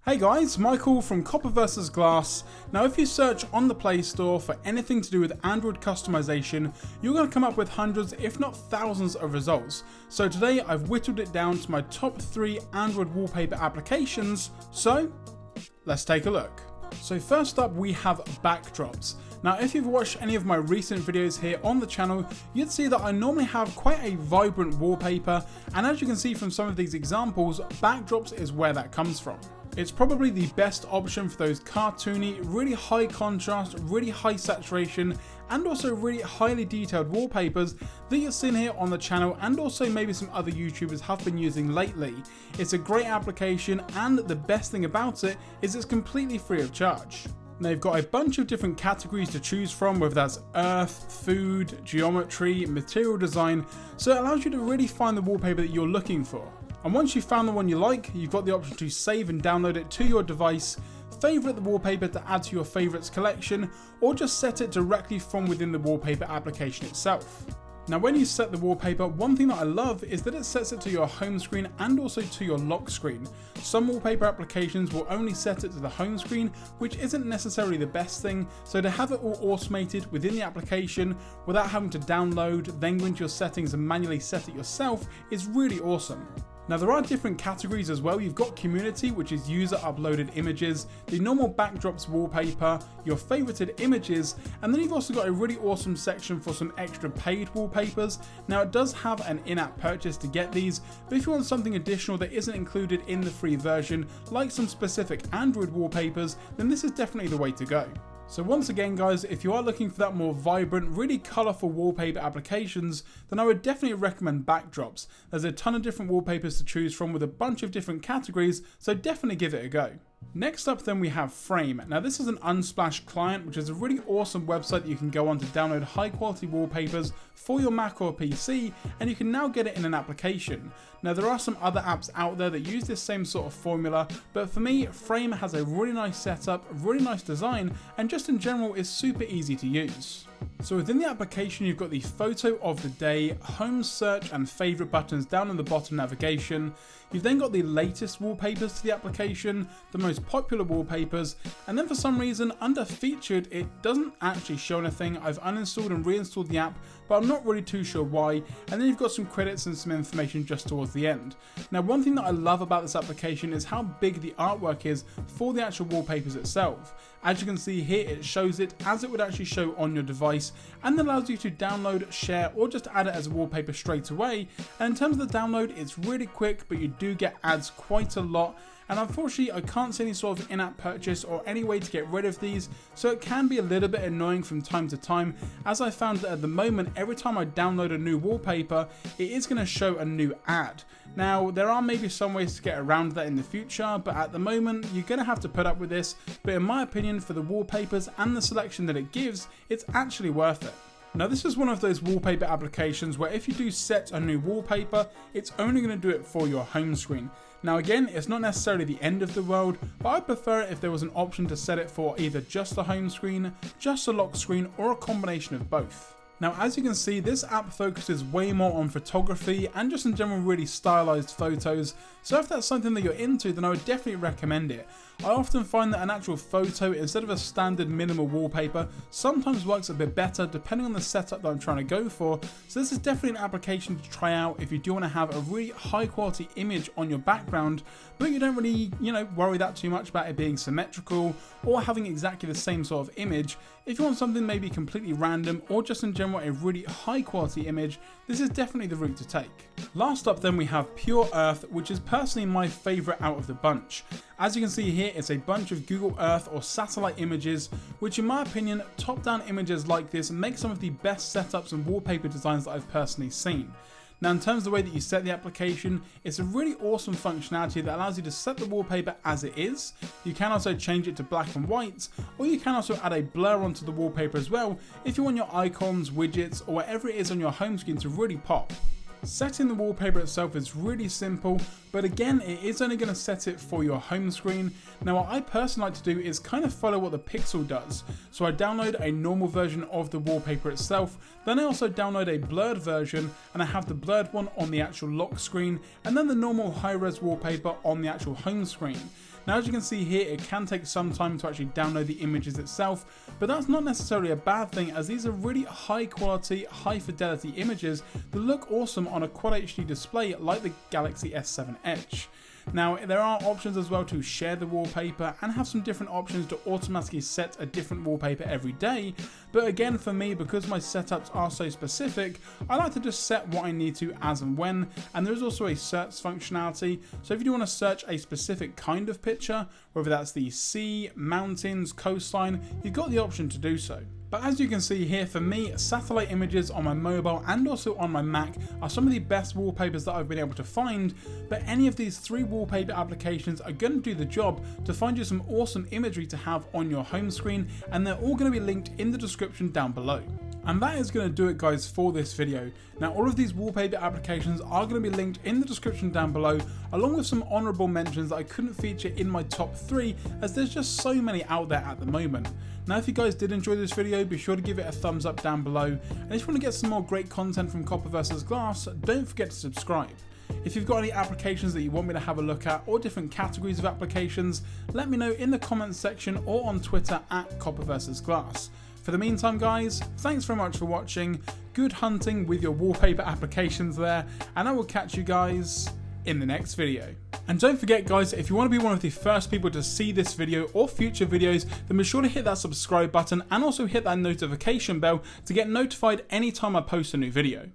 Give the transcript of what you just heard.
Hey guys, Michael from COPPERVSGLASS. Now if you search on the Play Store for anything to do with Android customization, you're going to come up with hundreds if not thousands of results. So today I've whittled it down to my top 3 Android wallpaper applications, so let's take a look. So first up we have backdrops. Now if you've watched any of my recent videos here on the channel, you'd see that I normally have quite a vibrant wallpaper, and as you can see from some of these examples, backdrops is where that comes from. It's probably the best option for those cartoony, really high contrast, really high saturation, and also really highly detailed wallpapers that you're seeing here on the channel, and also maybe some other YouTubers have been using lately. It's a great application, and the best thing about it is it's completely free of charge. Now you've got a bunch of different categories to choose from, whether that's earth, food, geometry, material design, so it allows you to really find the wallpaper that you're looking for. And once you've found the one you like, you've got the option to save and download it to your device, favourite the wallpaper to add to your favourites collection, or just set it directly from within the wallpaper application itself. Now when you set the wallpaper, one thing that I love is that it sets it to your home screen and also to your lock screen. Some wallpaper applications will only set it to the home screen, which isn't necessarily the best thing, so to have it all automated within the application without having to download, then go into your settings and manually set it yourself is really awesome. Now there are different categories as well. You've got community, which is user uploaded images, the normal backdrops wallpaper, your favorited images, and then you've also got a really awesome section for some extra paid wallpapers. Now it does have an in-app purchase to get these, but if you want something additional that isn't included in the free version, like some specific Android wallpapers, then this is definitely the way to go. So once again guys, if you are looking for that more vibrant, really colourful wallpaper applications, then I would definitely recommend backdrops. There's a ton of different wallpapers to choose from with a bunch of different categories, so definitely give it a go. Next up then we have Frame. Now this is an Unsplash client, which is a really awesome website that you can go on to download high quality wallpapers for your Mac or PC, and you can now get it in an application. Now there are some other apps out there that use this same sort of formula, but for me Frame has a really nice setup, really nice design, and just in general is super easy to use. So within the application you've got the photo of the day, home, search and favourite buttons down in the bottom navigation. You've then got the latest wallpapers to the application, the most popular wallpapers, and then for some reason under featured it doesn't actually show anything. I've uninstalled and reinstalled the app, but I'm not really too sure why. And then you've got some credits and some information just towards the end. Now one thing that I love about this application is how big the artwork is for the actual wallpapers itself. As you can see here, it shows it as it would actually show on your device, and then allows you to download, share, or just add it as a wallpaper straight away. And in terms of the download, it's really quick, but you do get ads quite a lot. And unfortunately I can't see any sort of in-app purchase or any way to get rid of these, so it can be a little bit annoying from time to time, as I found that at the moment every time I download a new wallpaper it is going to show a new ad. Now there are maybe some ways to get around that in the future, but at the moment you're going to have to put up with this, but in my opinion for the wallpapers and the selection that it gives, it's actually worth it. Now this is one of those wallpaper applications where if you do set a new wallpaper, it's only going to do it for your home screen. Now again, it's not necessarily the end of the world, but I'd prefer it if there was an option to set it for either just the home screen, just the lock screen, or a combination of both. Now as you can see, this app focuses way more on photography and just in general really stylized photos, so if that's something that you're into then I would definitely recommend it. I often find that an actual photo instead of a standard minimal wallpaper sometimes works a bit better depending on the setup that I'm trying to go for, so this is definitely an application to try out if you do want to have a really high quality image on your background, but you don't really, worry that too much about it being symmetrical or having exactly the same sort of image. If you want something maybe completely random or just in general a really high quality image, this is definitely the route to take. Last up then we have Pure Earth, which is personally my favourite out of the bunch. As you can see here, it's a bunch of Google Earth or satellite images, which in my opinion, top-down images like this make some of the best setups and wallpaper designs that I've personally seen. Now in terms of the way that you set the application, it's a really awesome functionality that allows you to set the wallpaper as it is. You can also change it to black and white, or you can also add a blur onto the wallpaper as well if you want your icons, widgets, or whatever it is on your home screen to really pop. Setting the wallpaper itself is really simple, but again it is only going to set it for your home screen. Now what I personally like to do is kind of follow what the Pixel does. So I download a normal version of the wallpaper itself, then I also download a blurred version and I have the blurred one on the actual lock screen, and then the normal high-res wallpaper on the actual home screen. Now as you can see here, it can take some time to actually download the images itself, but that's not necessarily a bad thing, as these are really high quality, high fidelity images that look awesome on a Quad HD display like the Galaxy S7 Edge. Now there are options as well to share the wallpaper and have some different options to automatically set a different wallpaper every day, but again for me, because my setups are so specific, I like to just set what I need to as and when, and there is also a search functionality, so if you do want to search a specific kind of picture, whether that's the sea, mountains, coastline, you've got the option to do so. But as you can see here, for me, satellite images on my mobile and also on my Mac are some of the best wallpapers that I've been able to find, but any of these 3 wallpaper applications are going to do the job to find you some awesome imagery to have on your home screen, and they're all going to be linked in the description down below. And that is going to do it guys for this video. Now all of these wallpaper applications are going to be linked in the description down below, along with some honourable mentions that I couldn't feature in my top 3, as there's just so many out there at the moment. Now if you guys did enjoy this video, be sure to give it a thumbs up down below, and if you want to get some more great content from COPPERVSGLASS, don't forget to subscribe. If you've got any applications that you want me to have a look at, or different categories of applications, let me know in the comments section or on Twitter at COPPERVSGLASS. For the meantime guys, thanks very much for watching, good hunting with your wallpaper applications there, and I will catch you guys in the next video. And don't forget guys, if you want to be one of the first people to see this video or future videos, then be sure to hit that subscribe button and also hit that notification bell to get notified anytime I post a new video.